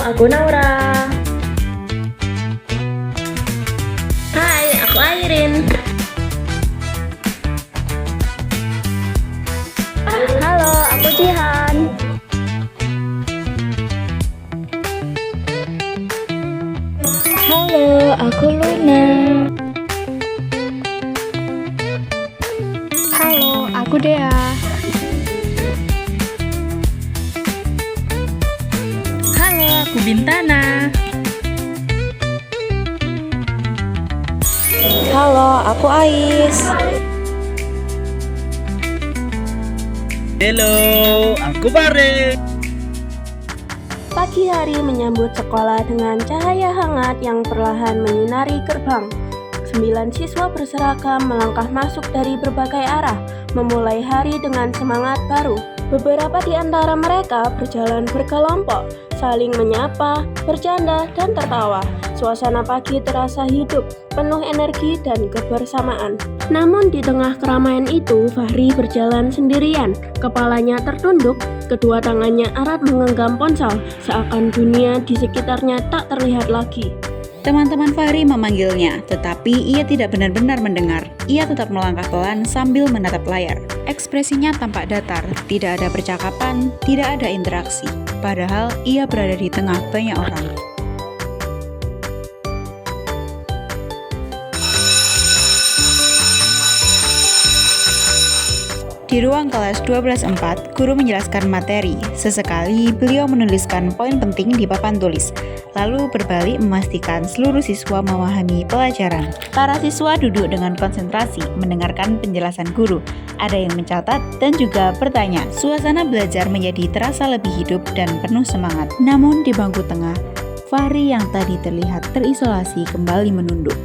aku Naura. Hai, aku Airin. Halo, aku Jihan. Halo, aku Luna. Halo, aku Dea. Halo, aku Bintana. Halo, aku Ais. Halo, aku Bare. Pagi hari menyambut sekolah dengan cahaya hangat yang perlahan menyinari gerbang. 9 siswa berseragam melangkah masuk dari berbagai arah, memulai hari dengan semangat baru. Beberapa di antara mereka berjalan berkelompok, saling menyapa, bercanda, dan tertawa. Suasana pagi terasa hidup, penuh energi dan kebersamaan. Namun di tengah keramaian itu, Fahri berjalan sendirian. Kepalanya tertunduk, kedua tangannya erat menggenggam ponsel, seakan dunia di sekitarnya tak terlihat lagi. Teman-teman Fahri memanggilnya, tetapi ia tidak benar-benar mendengar. Ia tetap melangkah pelan sambil menatap layar. Ekspresinya tampak datar, tidak ada percakapan, tidak ada interaksi. Padahal ia berada di tengah banyak orang. Di ruang kelas 12.4, guru menjelaskan materi. Sesekali beliau menuliskan poin penting di papan tulis, lalu berbalik memastikan seluruh siswa memahami pelajaran. Para siswa duduk dengan konsentrasi mendengarkan penjelasan guru. Ada yang mencatat dan juga bertanya. Suasana belajar menjadi terasa lebih hidup dan penuh semangat. Namun di bangku tengah, Fahri yang tadi terlihat terisolasi kembali menunduk.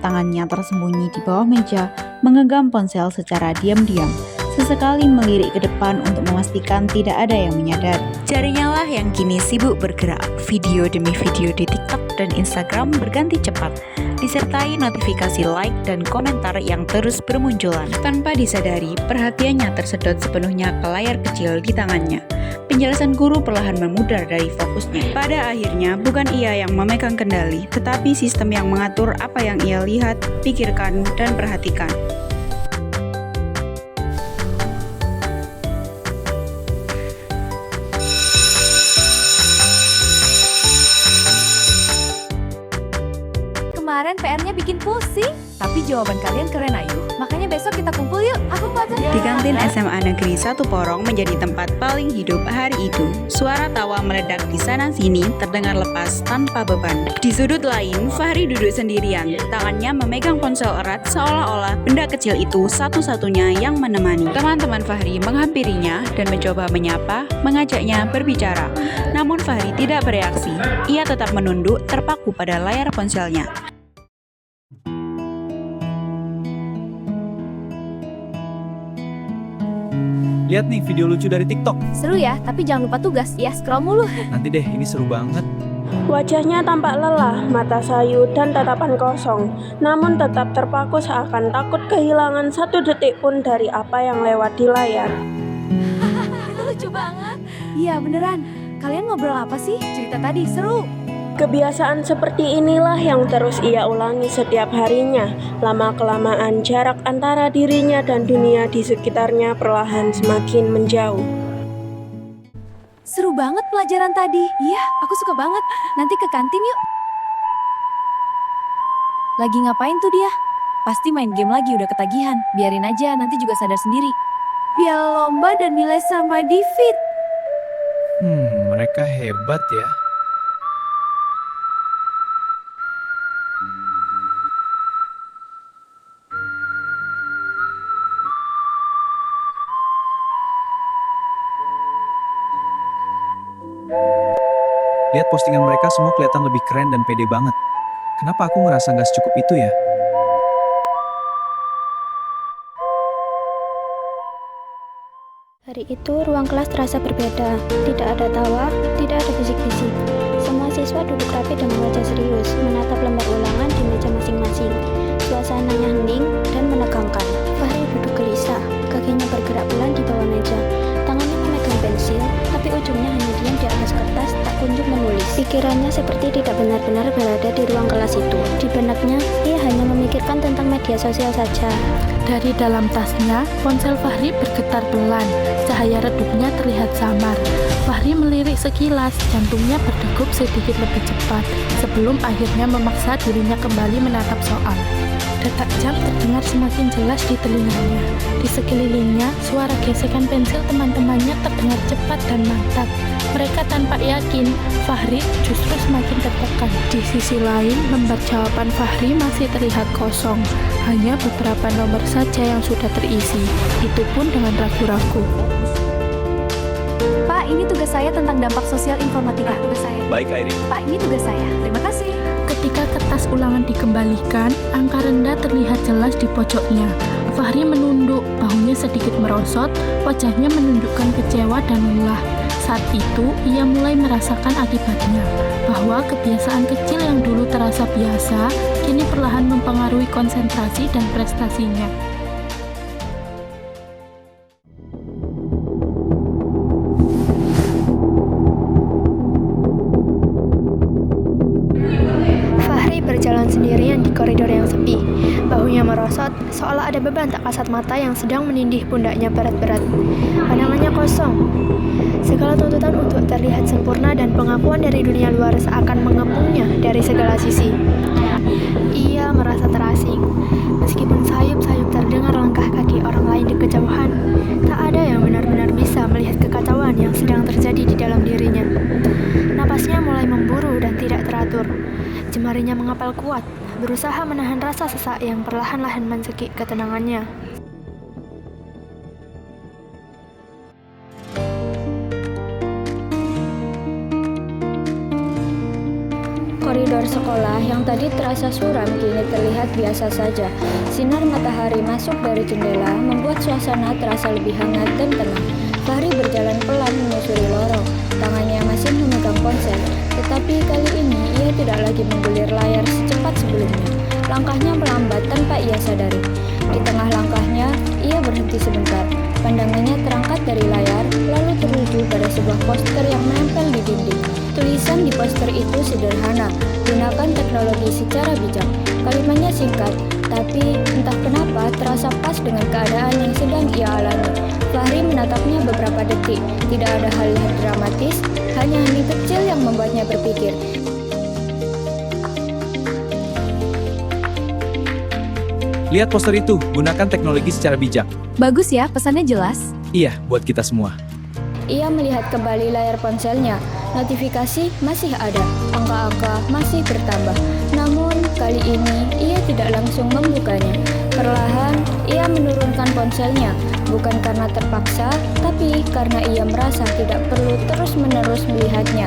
Tangannya tersembunyi di bawah meja, menggenggam ponsel secara diam-diam. Sesekali melirik ke depan untuk memastikan tidak ada yang menyadari. Jarinya lah yang kini sibuk bergerak. Video demi video di TikTok dan Instagram berganti cepat, disertai notifikasi like dan komentar yang terus bermunculan. Tanpa disadari, perhatiannya tersedot sepenuhnya ke layar kecil di tangannya. Penjelasan guru perlahan memudar dari fokusnya. Pada akhirnya, bukan ia yang memegang kendali, tetapi sistem yang mengatur apa yang ia lihat, pikirkan, dan perhatikan. Kemarin PR-nya bikin pusing, tapi jawaban kalian keren ayu. Makanya besok kita kumpul yuk, aku baca. Di kantin SMA Negeri 1 Porong menjadi tempat paling hidup hari itu. Suara tawa meledak di sana-sini terdengar lepas tanpa beban. Di sudut lain, Fahri duduk sendirian. Tangannya memegang ponsel erat seolah-olah benda kecil itu satu-satunya yang menemani. Teman-teman Fahri menghampirinya dan mencoba menyapa, mengajaknya berbicara. Namun Fahri tidak bereaksi. Ia tetap menunduk terpaku pada layar ponselnya. Lihat nih video lucu dari TikTok. Seru ya, tapi jangan lupa tugas. Ya, scroll mulu. Nanti deh, ini seru banget. Wajahnya tampak lelah, mata sayu dan tatapan kosong, namun tetap terpaku seakan takut kehilangan satu detik pun dari apa yang lewat di layar. Itu lucu banget. Iya, beneran. Kalian ngobrol apa sih? Cerita tadi seru. Kebiasaan seperti inilah yang terus ia ulangi setiap harinya. Lama-kelamaan jarak antara dirinya dan dunia di sekitarnya perlahan semakin menjauh. Seru banget pelajaran tadi. Iya, aku suka banget. Nanti ke kantin yuk. Lagi ngapain tuh dia? Pasti main game lagi, udah ketagihan. Biarin aja, nanti juga sadar sendiri. Piala lomba dan nilai sama di fit. Mereka hebat ya. Lihat postingan mereka semua kelihatan lebih keren dan pede banget. Kenapa aku ngerasa nggak secukup itu ya? Hari itu ruang kelas terasa berbeda. Tidak ada tawa, tidak ada bisik-bisik. Semua siswa duduk rapi dengan wajah serius, menatap lembar ulangan di meja masing-masing. Suasananya hening dan menegangkan. Fahri duduk gelisah, kakinya bergerak pelan di bawah meja. Tangannya memegang pensil, tapi ujungnya hanya diam di atas kertas, tak kunjung menulis. Pikirannya seperti tidak benar-benar berada di ruang kelas itu. Di benaknya, ia hanya memikirkan tentang media sosial saja. Dari dalam tasnya, ponsel Fahri bergetar pelan. Cahaya redupnya terlihat samar. Fahri melirik sekilas, jantungnya berdegup sedikit lebih cepat sebelum akhirnya memaksa dirinya kembali menatap soal. Detak jam terdengar semakin jelas di telinganya. Di sekelilingnya, suara gesekan pensil teman-temannya terdengar cepat dan mantap. Mereka tanpa yakin, Fahri justru semakin tertekan. Di sisi lain, lembar jawaban Fahri masih terlihat kosong. Hanya beberapa nomor saja yang sudah terisi, itu pun dengan ragu-ragu. Pak, ini tugas saya tentang dampak sosial informatika. Tugas saya. Baik, Airin. Pak, ini tugas saya. Terima kasih. Ketika kertas ulangan dikembalikan, angka rendah terlihat jelas di pojoknya. Fahri menunduk, bahunya sedikit merosot, wajahnya menunjukkan kecewa dan lelah. Saat itu, ia mulai merasakan akibatnya, bahwa kebiasaan kecil yang dulu terasa biasa, kini perlahan mempengaruhi konsentrasi dan prestasinya. Fahri berjalan sendirian di koridor yang sepi. Bahunya merosot, seolah ada beban tak kasat mata yang sedang menindih pundaknya berat-berat. Pandangannya kosong. Segala tuntutan untuk terlihat sempurna dan pengakuan dari dunia luar seakan mengepungnya dari segala sisi. Ia merasa terasing. Meskipun sayup-sayup terdengar langkah kaki orang lain di kejauhan, tak ada yang benar-benar bisa melihat kekacauan yang sedang terjadi di dalam dirinya. Napasnya mulai memburu dan tidak teratur. Jemarinya mengepal kuat, berusaha menahan rasa sesak yang perlahan-lahan mencekik ketenangannya. Koridor sekolah yang tadi terasa suram kini terlihat biasa saja. Sinar matahari masuk dari jendela membuat suasana terasa lebih hangat dan tenang. Fahri berjalan pelan menyusuri lorong. Tangannya masih memegang ponsel, tetapi kali ini ia tidak lagi menggulir layar secepat sebelumnya. Langkahnya melambat tanpa ia sadari. Di tengah langkahnya, ia berhenti sebentar. Pandangannya terangkat dari layar, lalu tertuju pada sebuah poster yang menempel di dinding. Tulisan di poster itu sederhana, gunakan teknologi secara bijak. Kalimatnya singkat, tapi entah kenapa terasa pas dengan keadaan yang sedang ia alami. Fahri menatapnya beberapa detik, tidak ada hal yang dramatis, hanya hening kecil yang membuatnya berpikir. Lihat poster itu, gunakan teknologi secara bijak. Bagus ya, pesannya jelas. Iya, buat kita semua. Ia melihat kembali layar ponselnya. Notifikasi masih ada, angka-angka masih bertambah. Namun, kali ini ia tidak langsung membukanya. Perlahan, ia menurunkan ponselnya. Bukan karena terpaksa, tapi karena ia merasa tidak perlu terus-menerus melihatnya.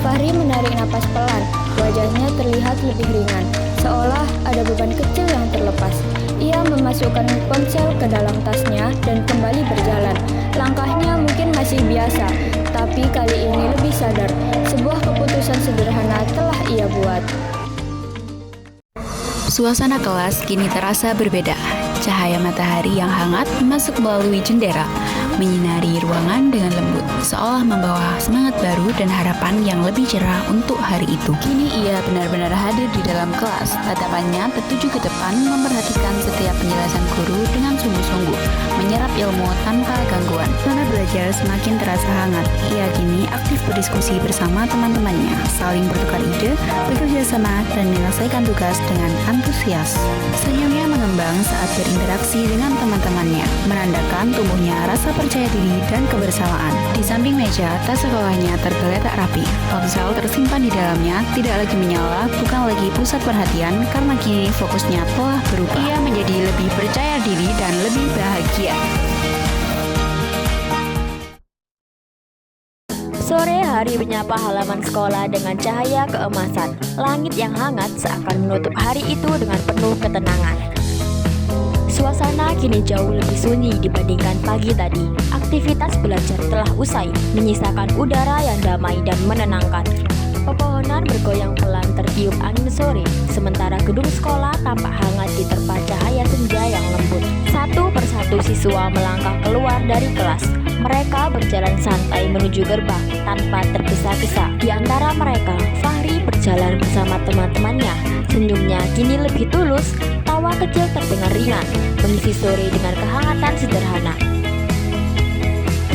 Fahri menarik napas pelan. Wajahnya terlihat lebih ringan, seolah ada beban kecil yang terlepas. Ia memasukkan ponsel ke dalam tasnya dan kembali berjalan. Langkahnya mungkin masih biasa, tapi kali ini lebih sadar. Sebuah keputusan sederhana telah ia buat. Suasana kelas kini terasa berbeda. Cahaya matahari yang hangat masuk melalui jendela, menyinari ruangan dengan lembut, seolah membawa semangat baru dan harapan yang lebih cerah untuk hari itu. Kini ia benar-benar hadir di dalam kelas, tatapannya tertuju ke depan, memperhatikan setiap penjelasan guru dengan sungguh-sungguh, menyerap ilmu tanpa gangguan. Suasana belajar semakin terasa hangat. Ia kini aktif berdiskusi bersama teman-temannya, saling bertukar ide, bekerja sama, dan menyelesaikan tugas dengan antusias. Senyumnya mengembang saat berinteraksi dengan teman-temannya, menandakan tumbuhnya rasa percaya diri dan kebersamaan. Di samping meja, tas sekolahnya tergeletak rapi. Ponsel tersimpan di dalamnya, tidak lagi menyala, bukan lagi pusat perhatian, karena kini fokusnya telah berubah. Ia menjadi lebih percaya diri dan lebih bahagia. Sore hari menyapa halaman sekolah dengan cahaya keemasan. Langit yang hangat seakan menutup hari itu dengan penuh ketenangan. Suasana kini jauh lebih sunyi dibandingkan pagi tadi. Aktivitas belajar telah usai, menyisakan udara yang damai dan menenangkan. Pepohonan bergoyang pelan tertiup angin sore, sementara gedung sekolah tampak hangat diterpa cahaya senja yang lembut. Satu persatu siswa melangkah keluar dari kelas. Mereka berjalan santai menuju gerbang tanpa tergesa-gesa. Di antara mereka, Fahri berjalan bersama teman-temannya. Senyumnya kini lebih tulus, tawa kecil terdengar ringan, mengisi sore dengan kehangatan sederhana.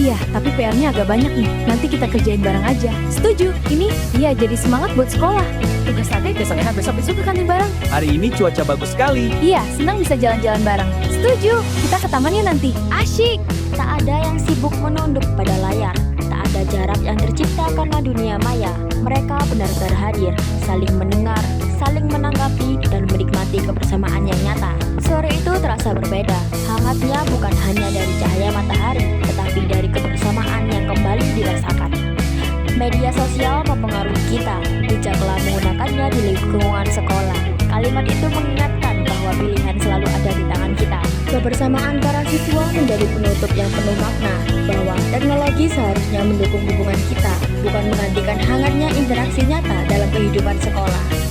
Iya, tapi PR-nya agak banyak nih. Nanti kita kerjain bareng aja. Setuju? Ini, iya jadi semangat buat sekolah. Tugas sate besok-besok ke kantin bareng. Hari ini cuaca bagus sekali. Iya, senang bisa jalan-jalan bareng. Setuju? Kita ke tamannya nanti. Asyik! Tak ada yang sibuk menunduk pada layar, tak ada jarak yang tercipta karena dunia maya. Mereka benar-benar hadir, saling mendengar, saling menanggapi, dan menikmati kebersamaan yang nyata. Sore itu terasa berbeda, hangatnya bukan hanya dari cahaya matahari, tetapi dari kebersamaan yang kembali dirasakan. Media sosial mempengaruhi kita, bijaklah menggunakannya di lingkungan sekolah. Kalimat itu mengingatkan bahwa pilihan selalu ada di tangan kita. Kebersamaan para siswa menjadi penutup yang penuh makna, bahwa teknologi seharusnya mendukung hubungan kita, bukan menggantikan hangatnya interaksi nyata dalam kehidupan sekolah.